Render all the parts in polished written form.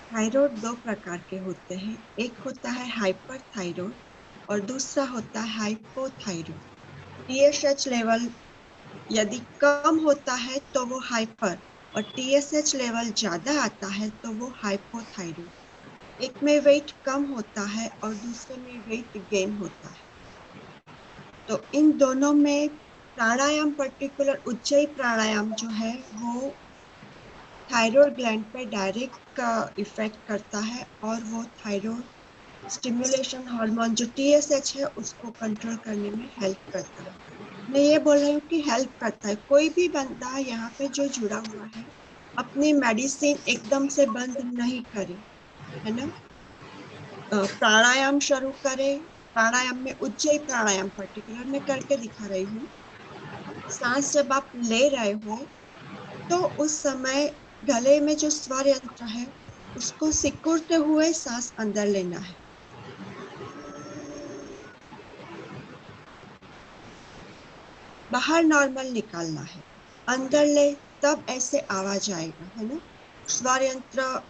Thyroid दो प्रकार के होते हैं। एक होता है हाइपरथायराइड और दूसरा होता है हाइपोथायराइड। टीएसएच लेवल यदि कम होता है तो वो हाइपर और टीएसएच लेवल ज्यादा आता है तो वो हाइपोथायराइड। एक में वेट कम होता है और दूसरे में वेट गेन होता है। तो इन दोनों में प्राणायाम, पर्टिकुलर उज्जयी प्राणायाम जो है वो थायराइड ग्लैंड पे डायरेक्ट इफेक्ट करता है और वो थायराइड स्टिमुलेशन हार्मोन जो टीएसएच है उसको कंट्रोल करने में हेल्प करता है। मैं ये बोल रही हूँ कि हेल्प करता है। कोई भी बंदा यहाँ पे जो जुड़ा हुआ है अपनी मेडिसिन एकदम से बंद नहीं करे, है ना। प्राणायाम शुरू करे। प्राणायाम में उज्जयी प्राणायाम पर्टिकुलर में करके दिखा रही हूँ। सांस जब आप ले रहे हो तो उस समय गले में जो स्वर यंत्र है उसको सिकुड़ते हुए सांस अंदर लेना है। बाहर नॉर्मल निकालना है। अंदर ले तब ऐसे आवाज आएगा, है ना। स्वर यंत्र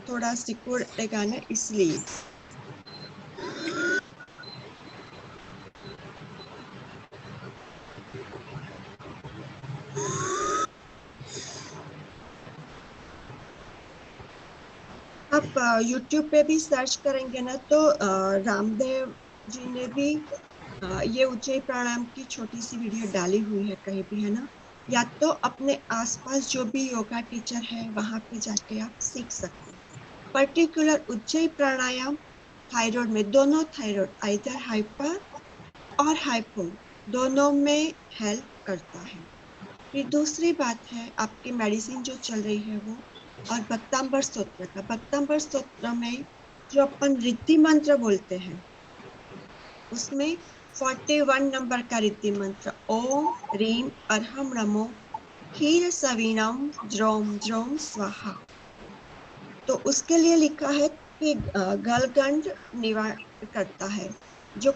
थोड़ा सिकुड़ेगा ना, इसलिए। आप YouTube पे भी सर्च करेंगे ना तो रामदेव जी ने भी ये उज्जयी प्राणायाम की छोटी सी वीडियो डाली हुई है कहीं भी, है ना। या तो अपने आसपास जो भी योगा टीचर है वहां पे जाके आप सीख सकते हैं। पर्टिकुलर उज्जयी प्राणायाम थायराइड में, दोनों थायराइड आइदर हाइपर और हाइपो दोनों में हेल्प करता है। फिर दूसरी बात है आपकी मेडिसिन जो चल रही है वो, और भक्तांबर स्तोत्र का। भक्तांबर स्तोत्र में जो अपन रिद्धि मंत्र बोलते हैं उसमें 41 नंबर का रिद्धि मंत्र ओम रीम अरहम नमो क्षीर सवीनम ज्रोम ज्रोम स्वाहा। तो उसके लिए लिखा है कि गलगंड निवारण करता है। जो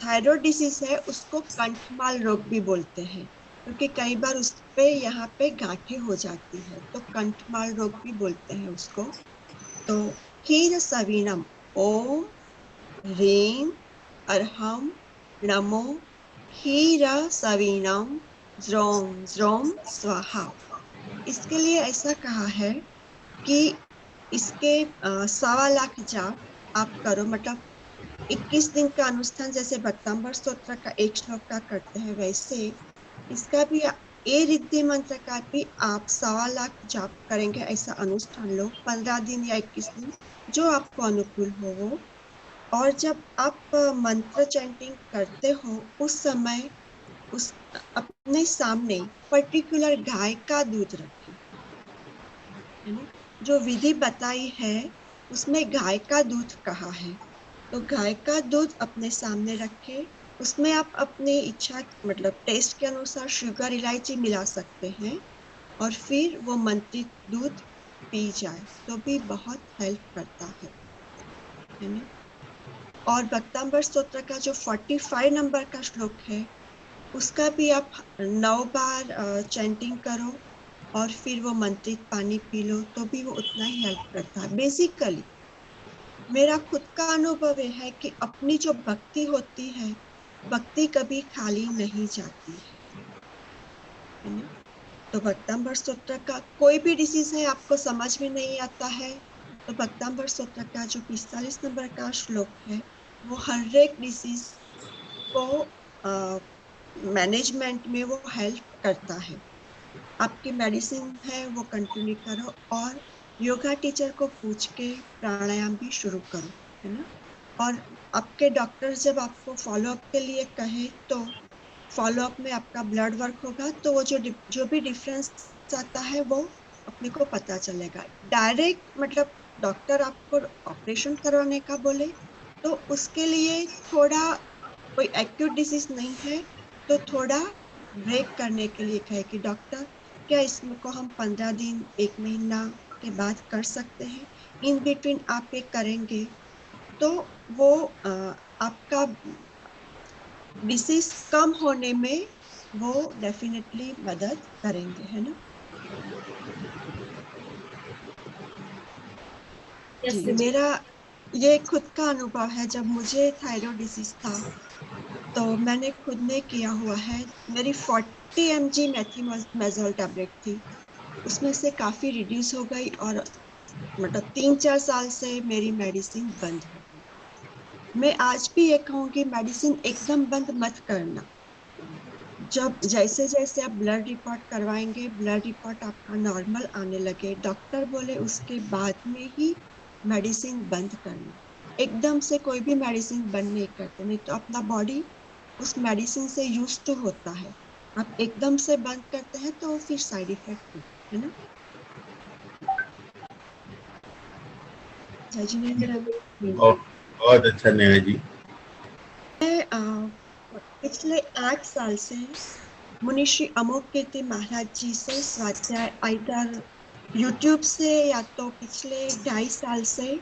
थायराइड डिसीज है उसको कंठमाल रोग भी बोलते हैं, क्योंकि कई बार उस पे यहाँ पे गांठें हो जाती है तो कंठमाल रोग भी बोलते हैं उसको। तो क्षीर सवीनम ओम ह्रीं अर्हं नमो क्षीर सवीनम ज्रोम ज्रोम स्वाहा। इसके लिए ऐसा कहा है कि इसके 1.25 लाख जाप आप करो, मतलब 21 दिन का अनुष्ठान जैसे भक्तांबर स्तोत्र का एक श्लोक का करते हैं वैसे इसका भी ए रिद्धि मंत्र का भी आप 1.25 लाख जाप करेंगे। ऐसा अनुष्ठान लो 15 दिन या 21 दिन, जो आपको अनुकूल हो वो। और जब आप मंत्र चैंटिंग करते हो उस समय उस अपने सामने पर्टिकुलर गाय का दूध रखें, है ना। जो विधि बताई है उसमें गाय का दूध कहा है, तो गाय का दूध अपने सामने रखे। उसमें आप अपनी इच्छा मतलब टेस्ट के अनुसार शुगर इलायची मिला सकते हैं और फिर वो मंत्रित दूध पी जाए तो भी बहुत हेल्प करता है ना। और भक्तांबर स्तोत्र का जो 45 नंबर का श्लोक है उसका भी आप 9 बार चैंटिंग करो और फिर वो मंत्रित पानी पी लो तो भी वो उतना ही हेल्प करता है। बेसिकली मेरा खुद का अनुभव ये है कि अपनी जो भक्ति होती है, भक्ति कभी खाली नहीं जाती है ना। तो भक्तांबर स्तोत्र का कोई भी डिसीज है आपको समझ में नहीं आता है तो भक्तांबर स्तोत्र का जो 45 नंबर का श्लोक है वो हर एक डिसीज को मैनेजमेंट में वो हेल्प करता है। आपकी मेडिसिन है वो कंटिन्यू करो और योगा टीचर को पूछ के प्राणायाम भी शुरू करो, है ना। और आपके डॉक्टर जब आपको फॉलोअप के लिए कहे तो फॉलोअप में आपका ब्लड वर्क होगा तो वो जो भी डिफरेंस आता है वो अपने को पता चलेगा। डायरेक्ट मतलब डॉक्टर आपको ऑपरेशन करवाने का बोले तो उसके लिए थोड़ा, कोई एक्यूट डिसीज नहीं है तो थोड़ा ब्रेक करने के लिए कहे कि डॉक्टर क्या इसमें को हम 15 दिन 1 महीना के बाद कर सकते हैं, इन बिटवीन आप ये करेंगे तो वो आपका डिसीज कम होने में वो डेफिनेटली मदद करेंगे, है ना। यस जी, जी। मेरा ये खुद का अनुभव है। जब मुझे थायराइड डिजीज था तो मैंने खुद ने किया हुआ है। मेरी 40 mg मेथीमेजोल टैबलेट थी, उसमें से काफी रिड्यूस हो गई और मतलब 3-4 साल से मेरी मेडिसिन बंद हो गई। मैं आज भी ये कहूंगी, मेडिसिन एकदम बंद मत करना। जब जैसे जैसे आप ब्लड रिपोर्ट करवाएंगे, ब्लड रिपोर्ट आपका नॉर्मल आने लगे, डॉक्टर बोले उसके बाद में ही मेडिसिन बंद करना। एकदम से कोई भी मेडिसिन बंद नहीं करते, नहीं तो अपना बॉडी उस मेडिसिन से यूज टू होता है। आप एकदम से बंद करते हैं तो फिर साइड इफेक्ट होता है ना। जय जिनेन्द्र। बहुत बहुत अच्छा नेहा जी। मैं पिछले 8 साल से मुनिश्री अमोघ कीर्ति महाराज जी से स्वाध्याय आइदर यूट्यूब से या तो पिछले 2.5 साल से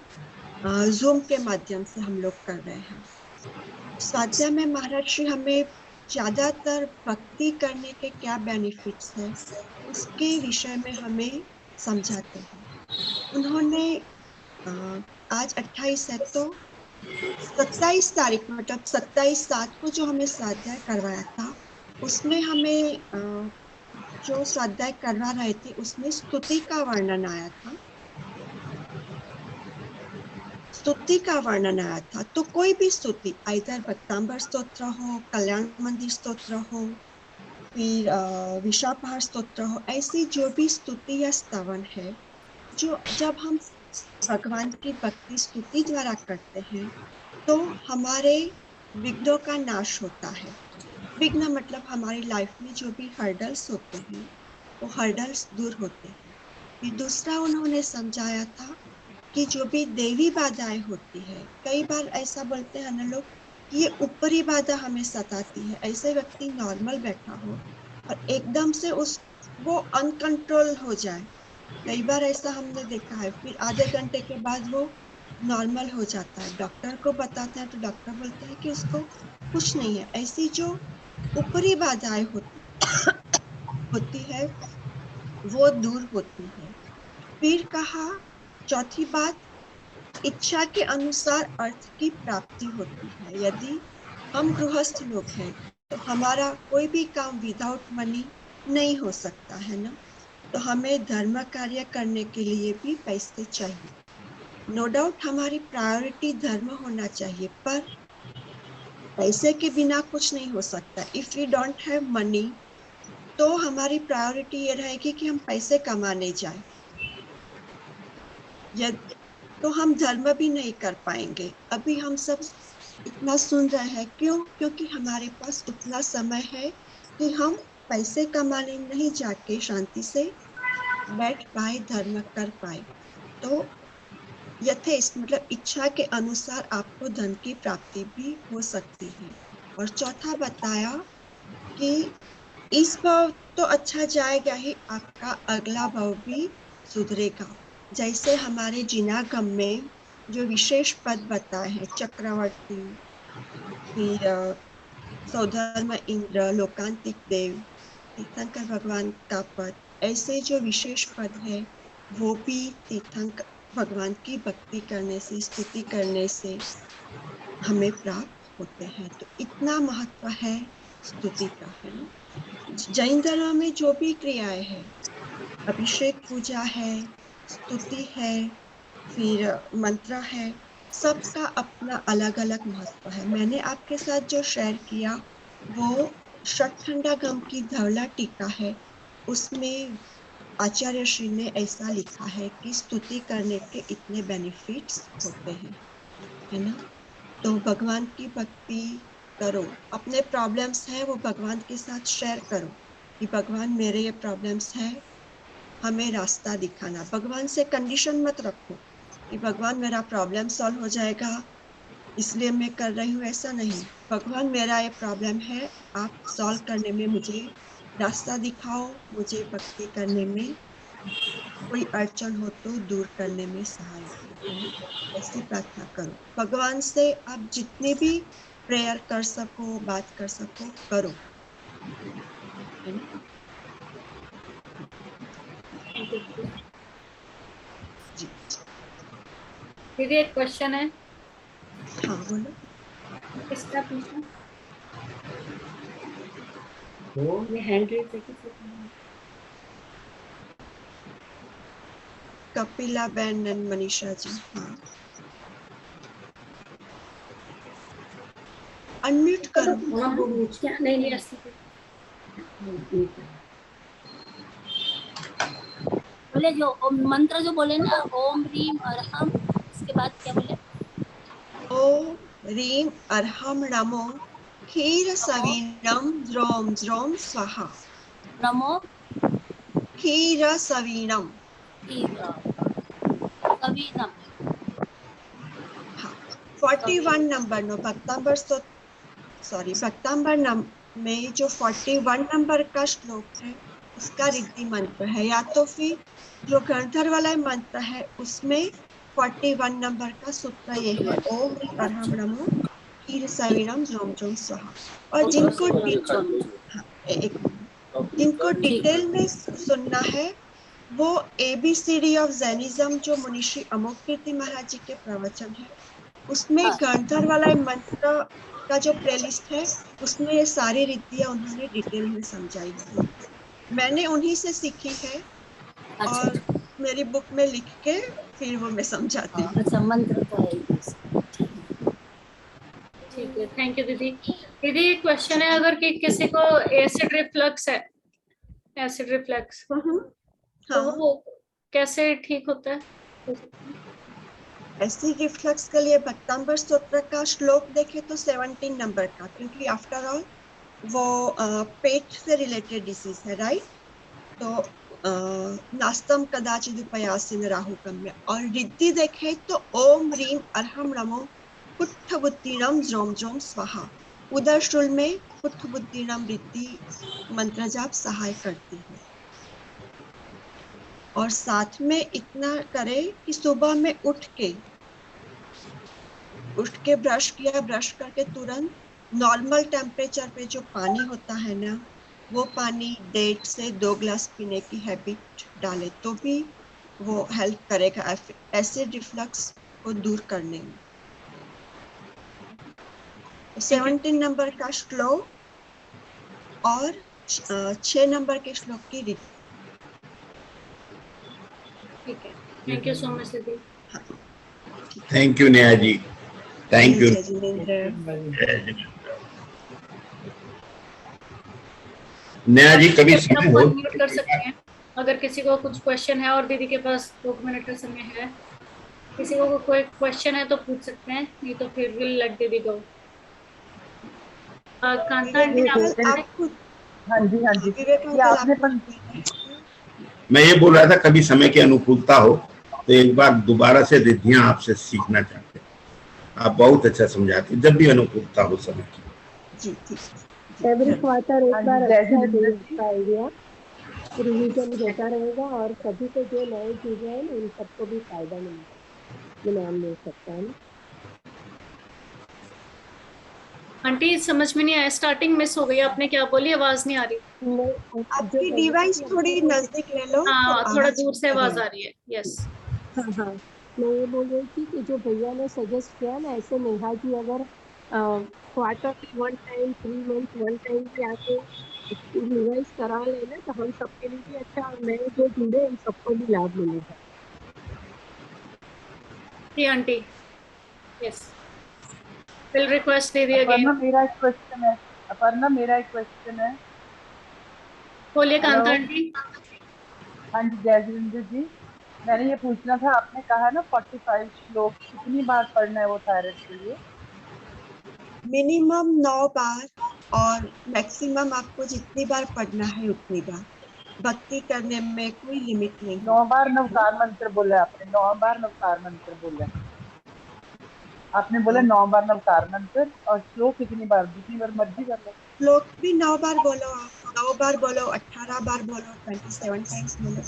जूम के माध्यम से हम लोग कर रहे हैं। स्वाध्याय में महाराज श्री हमें ज्यादातर भक्ति करने के क्या बेनिफिट्स है उसके विषय में हमें समझाते हैं। उन्होंने अ, आज 28 है तो 27 तारीख मतलब 27/7 को जो हमें स्वाध्याय करवाया था, उसमें हमें जो स्वाध्याय करवा रहे थे उसमें स्तुति का वर्णन आया था। स्तुति का वर्णन आया था तो कोई भी स्तुति, आइदर भक्तांबर स्तोत्र हो, कल्याण मंदिर स्तोत्र हो, फिर विशापहार स्तोत्र हो, ऐसी जो भी स्तुति या स्तवन है, जो जब हम भगवान की भक्ति स्तुति द्वारा करते हैं तो हमारे विघ्नों का नाश होता है। विघ्न मतलब हमारी लाइफ में जो भी हर्डल्स होते हैं वो हर्डल्स दूर होते हैं। फिर दूसरा उन्होंने समझाया था कि जो भी देवी बाधाएं होती है, कई बार ऐसा बोलते हैं ना लोग कि ये ऊपरी बाधा हमें सताती है। ऐसे व्यक्ति नॉर्मल बैठा हो और एकदम से उस वो अनकंट्रोल हो जाए, कई बार ऐसा हमने देखा है, फिर आधे घंटे के बाद वो नॉर्मल हो जाता है। डॉक्टर को बताते हैं तो डॉक्टर बोलते हैं कि उसको कुछ नहीं है। ऐसी जो ऊपरी बाधाएं होती है वो दूर होती है। फिर कहा, चौथी बात, इच्छा के अनुसार अर्थ की प्राप्ति होती है। यदि हम गृहस्थ लोग हैं तो हमारा कोई भी काम विदाउट मनी नहीं हो सकता है ना। तो हमें धर्म कार्य करने के लिए भी पैसे चाहिए। नो डाउट हमारी प्रायोरिटी धर्म होना चाहिए, पर पैसे के बिना कुछ नहीं हो सकता। If we don't have money तो हमारी प्रायोरिटी ये रहेगी कि हम पैसे कमाने जाए, या तो हम धर्म भी नहीं कर पाएंगे। अभी हम सब इतना सुन रहे हैं, क्यों? क्योंकि हमारे पास उतना समय है कि हम पैसे कमाने नहीं जाके शांति से बैठ पाए, धर्म कर पाए। तो यथेष्ट मतलब इच्छा के अनुसार आपको धन की प्राप्ति भी हो सकती है। और चौथा बताया कि इस भाव तो अच्छा जाएगा ही, आपका अगला भाव भी सुधरेगा। जैसे हमारे जिनागम में जो विशेष पद बताए हैं, चक्रवर्ती, फिर सौधर्म इंद्र, लोकांतिक देव, तीर्थंकर भगवान का पद, ऐसे जो विशेष पद है वो भी तीर्थंकर भगवान की भक्ति करने से, स्तुति करने से हमें प्राप्त होते हैं। तो इतना महत्व है स्तुति का, है ना। जैन धर्म में जो भी क्रियाएं हैं, अभिषेक पूजा है, स्तुति है, फिर मंत्र है, सबका अपना अलग अलग महत्व है। मैंने आपके साथ जो शेयर किया वो षटखंडा गम की धवला टीका है। उसमें आचार्य श्री ने ऐसा लिखा है कि स्तुति करने के इतने बेनिफिट्स होते हैं, है ना। तो भगवान की भक्ति करो, अपने प्रॉब्लम्स है वो भगवान के साथ शेयर करो कि भगवान मेरे ये प्रॉब्लम्स है, हमें रास्ता दिखाना। भगवान से कंडीशन मत रखो कि भगवान मेरा प्रॉब्लम सॉल्व हो जाएगा इसलिए मैं कर रही हूँ, ऐसा नहीं। भगवान मेरा ये प्रॉब्लम है, आप सॉल्व करने में मुझे रास्ता दिखाओ, मुझे भक्ति करने में कोई अड़चन हो तो दूर करने में सहाय करो, है ना। ऐसी प्रार्थना करो भगवान से। आप जितनी भी प्रेयर कर सको, बात कर सको, करो। है ना? जी दीदी एक क्वेश्चन है, हाँ बोलो। किसका पूछना? ये हैंड रेज है किसी का? कपिला बेन एंड मनीषा जी, हाँ अनम्यूट करो। हाँ पूछ क्या? नहीं नहीं ऐसे बोले जो मंत्र जो बोले ना, ओम ह्रीम अरहम, इसके बाद क्या बोले? ओम ह्रीम अर्हम नमो क्षीर सवीनम ज्रोम ज्रोम स्वाहा। नमो क्षीर सवीनम, कवीनम। हाँ 41 नंबर नो भक्तांबर सॉरी भक्तांबर में जो 41 नंबर का श्लोक है उसका रिद्धि मंत्र है, या तो फिर जो गणधर वाला मंत्र है उसमें 41 नंबर का सूत्र ये है, ओम अर्हम नमो क्षीर सवीनम ज्रोम ज्रोम स्वाहा। और जिनको हाँ, एक मिनट, जिनको डिटेल में सुनना है वो एबीसीडी ऑफ जैनिज्म जो मुनिषी अमोक कीर्ति महाराज जी के प्रवचन है उसमें गणधर वाला मंत्र का जो प्लेलिस्ट है उसमें ये सारी रीतियां उन्होंने डिटेल में समझाई है। मैंने उन्हीं से सीखी है और मेरी बुक में लिख के फिर वो मैं समझाती हूँ। अच्छा मंत्र तो है। ठीक है, थैंक यू दीदी। दीदी एक क्वेश्चन है, अगर किसी को एसिड रिफ्लक्स है, एसिड रिफ्लक्स, तो हाँ वो कैसे ठीक होता है? एसिड रिफ्लक्स के लिए भक्तांबर स्तोत्र का श्लोक देखे तो 17 नंबर का, क्योंकि आफ्टर ऑल वो पेट से रिलेटेड डिसीज है, राइट? तो नास्तम कदाचिद उपयासिन राहु कम्य। और रिद्धि देखे तो ओम ह्रीम अर्हम नमो कुट्ठ बुद्धिनम ज्रोम ज्रोम स्वाहा। उदर शुल में कुट्ठ बुद्धिनम रिद्धि मंत्र जाप सहाय करती है। और साथ में इतना करे कि सुबह में उठ के ब्रश किया, ब्रश करके तुरंत नॉर्मल टेम्परेचर पे जो पानी होता है ना वो पानी 1.5 से 2 ग्लास पीने की हैबिट डाले तो भी वो हेल्प करेगा एसिड रिफ्लक्स को दूर करने में। 17 नंबर का श्लोक और 6 नंबर के श्लोक की रीति। ठीक है, थैंक यू सो मच दीदी। Thank you Neha ji, thank you. जय जिनेंद्र। नेहा जी कभी समय आप हो अनम्यूट कर सकते हैं अगर किसी को कुछ क्वेश्चन है, और दीदी के पास 2 मिनट का समय है। किसी को कोई क्वेश्चन है तो पूछ सकते हैं, नहीं तो फिर विल लेट दीदी गो। कांता आंटी ने विवेक आपको आप खुद, हाँ जी विवेक ये आपने आप पन... मैं ये बोल रहा था कभी समय की अनुकूलता हो तो एक बार दोबारा से रिद्धियां आपसे सीखना चाहते हैं। आप बहुत अच्छा समझाते हैं जब भी अनुकूलता हो समय की। जी ठीक। एवरी क्वार्टर एक बार जय अच्छा जिनेंद्र है जी। का आइडिया, रिवीजन होता रहेगा और सभी को जो नए चीजें हैं उन सबको भी फायदा मिलेगा, इनाम मिल सकता है ना। आंटी समझ में नहीं आया, स्टार्टिंग मिस हो गई, आपने क्या बोली? आवाज नहीं आ रही। जो आपकी बोली डिवाइस थी थोड़ी नजदीक ले लो तो हाँ थोड़ा आवाज दूर से क्लियर आवाज है। आ रही है। यस हाँ हाँ, मैं ये बोल रही थी कि जो भैया ने सजेस्ट किया ना, ऐसे नेहा जी अगर क्वार्टर में 1 टाइम 3 मंथ 1 टाइम भी आके रिवाइज करा लेना तो हम सबके लिए भी अच्छा, और नए जो जुड़े उन सबको भी लाभ मिलेगा। जी आंटी, यस विल रिक्वेस्ट दीदी अपर्णा अगेन। मेरा एक क्वेश्चन है। अपर्णा मेरा एक क्वेश्चन है। बोलिए हेलो, कांता आंटी। हाँ जी जय जिनेंद्र जी। मैंने ये पूछना था, आपने कहा ना 45 श्लोक कितनी बार पढ़ना है वो थायराइड के लिए? मिनिमम 9 बार और मैक्सिमम आपको जितनी बार पढ़ना है उतनी बार। भक्ति करने में कोई लिमिट नहीं 9 होती बार है ना। नवकार मंत्र बोला है आपने, 9 बार नवकार मंत्र बोला है आपने, बोला हाँ, 9 बार नवकार मंत्र। और श्लोक कितनी बार? जितनी बार मर्जी कर लो। श्लोक भी 9 बार बोलो, आप 9 बार बोलो, 18 बार बोलो, 27 टाइम्स बोलो।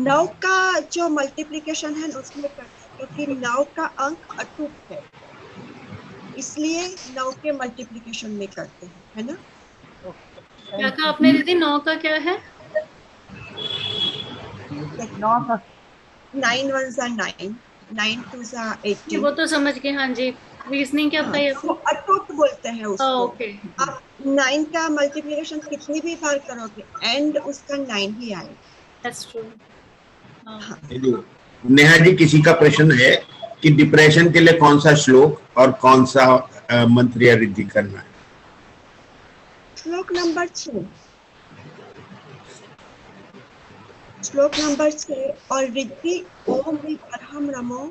9 का जो मल्टीप्लीकेशन है उसमें करते हैं क्योंकि 9 का अंक अटूट है, इसलिए 9 के मल्टीप्लीकेशन में करते हैं, है ना। ओके, क्या कहा आपने दीदी? 9 का क्या है? 9 का 9 ones are 9, 9 twos are ये 18। वो तो समझ गए, हाँ जी। रीजनिंग क्या हाँ, बताइए तो वो आपने? अटूट बोलते हैं उसको। ओके। आप 9 का मल्टीप्लिकेशन कितनी भी बार करोगे एंड उसका 9 ही आएगा। That's true. हाँ। हाँ, नेहा जी, किसी का प्रश्न है कि डिप्रेशन के लिए कौन सा श्लोक और कौन सा मंत्र या रिद्धि करना है? श्लोक नंबर 6, श्लोक नंबर 6 और रिद्धि ओम ह्रीं अर्हं नमो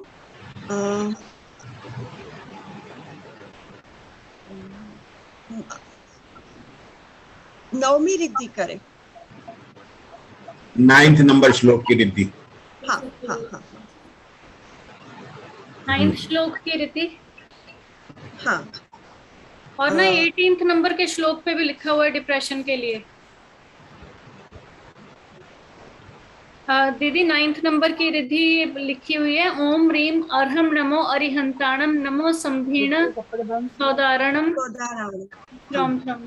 नवमी रिद्धि करें। 9th नंबर श्लोक की रिद्धि। हाँ हाँ हाँ 9th श्लोक की रीति, हाँ। और ना 18th नंबर के श्लोक पे भी लिखा हुआ है डिप्रेशन के लिए। दीदी 9th नंबर की रिद्धि लिखी हुई है, ओम ह्रीं अर्हं नमो अरिहंताणं नमो संभीण कपड़े बंद सौदारणं सौदारावण। श्रम श्रम।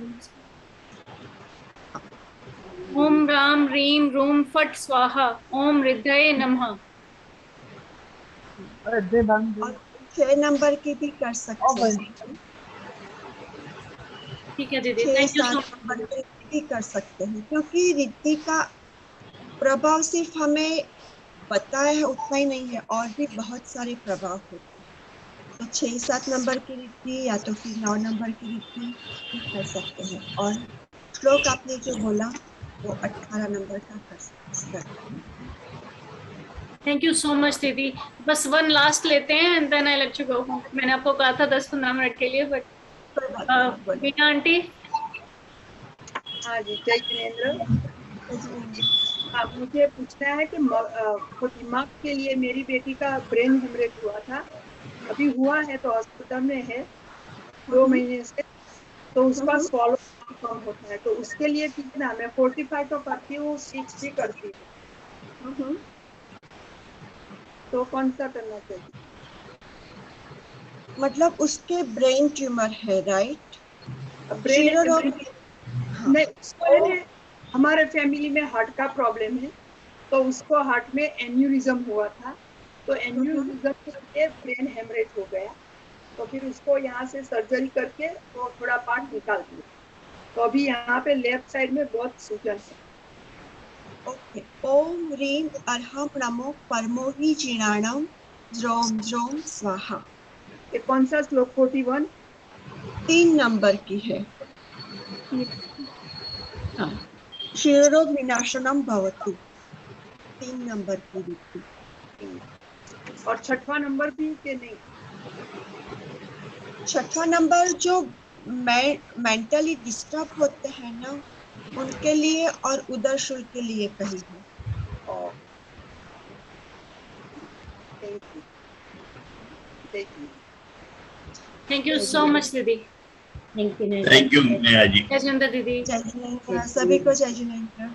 ओम राम ह्रीं रूम फट स्वाहा ओम रिद्धये नमः। अरे बंद और 6 नंबर की भी कर सकते और हैं। ठीक है दीदी, 6 थैंक यू सो 7 नंबर की भी कर सकते हैं, क्योंकि रिद्धि का प्रभाव सिर्फ हमें पता है उतना ही नहीं है, और भी बहुत सारे प्रभाव होते हैं। तो 6 7 नंबर की रिद्धि या तो फिर 9 नंबर की रिद्धि भी कर सकते हैं। और श्लोक आपने जो बोला वो 18 नंबर का कर सकते हैं। थैंक यू सो मच दीदी। बस वन लास्ट लेते हैं and then I let you go. मैंने आपको कहा था 10-15 मिनट के लिए, बट कोई बात नहीं, बोलिए। मीना आंटी। हाँ जी, जय जिनेंद्र। हाँ, मुझे पूछना है कि दिमाग के लिए मेरी बेटी का ब्रेन हेमरेज हुआ था, अभी हुआ है तो हॉस्पिटल में है 2 महीने से, तो उसका स्वॉलो कम होता है, तो उसके लिए कितना, मैं 45 तो करती हूँ, 6 भी करती हूँ, तो कौन सा करना चाहिए? मतलब उसके ब्रेन ट्यूमर है, राइट? ब्रेन हाँ, नहीं, उसको है, हमारे फैमिली में हार्ट का प्रॉब्लम है, तो उसको हार्ट में एन्यूरिज्म हुआ था, तो एन्यूरिज्म से ब्रेन हेमरेज हो गया, तो फिर उसको यहाँ से सर्जरी करके वो थोड़ा पार्ट निकाल दिया, तो अभी यहाँ पे लेफ्ट साइड में बहुत सूजन है। ओके। ओम ह्रीं अर्हं नमो परमो हि जीर्णाणं ज्रोम ज्रोम स्वाहा। ये कौन सा श्लोक? 41 3 नंबर की है। हाँ, क्षीणरोग विनाशनम भवतु, 3 नंबर की रिद्धि। और 6वां नंबर भी के नहीं? 6वां नंबर जो मेंटली डिस्टर्ब होते हैं ना, उनके लिए और उदर शुल्क के लिए कही है। Thank you, thank you. Thank you so much दीदी। थैंक यू नेहा जी। जय जिनेंद्र दीदी। जय जिनेंद्र, सभी को जय जिनेंद्र।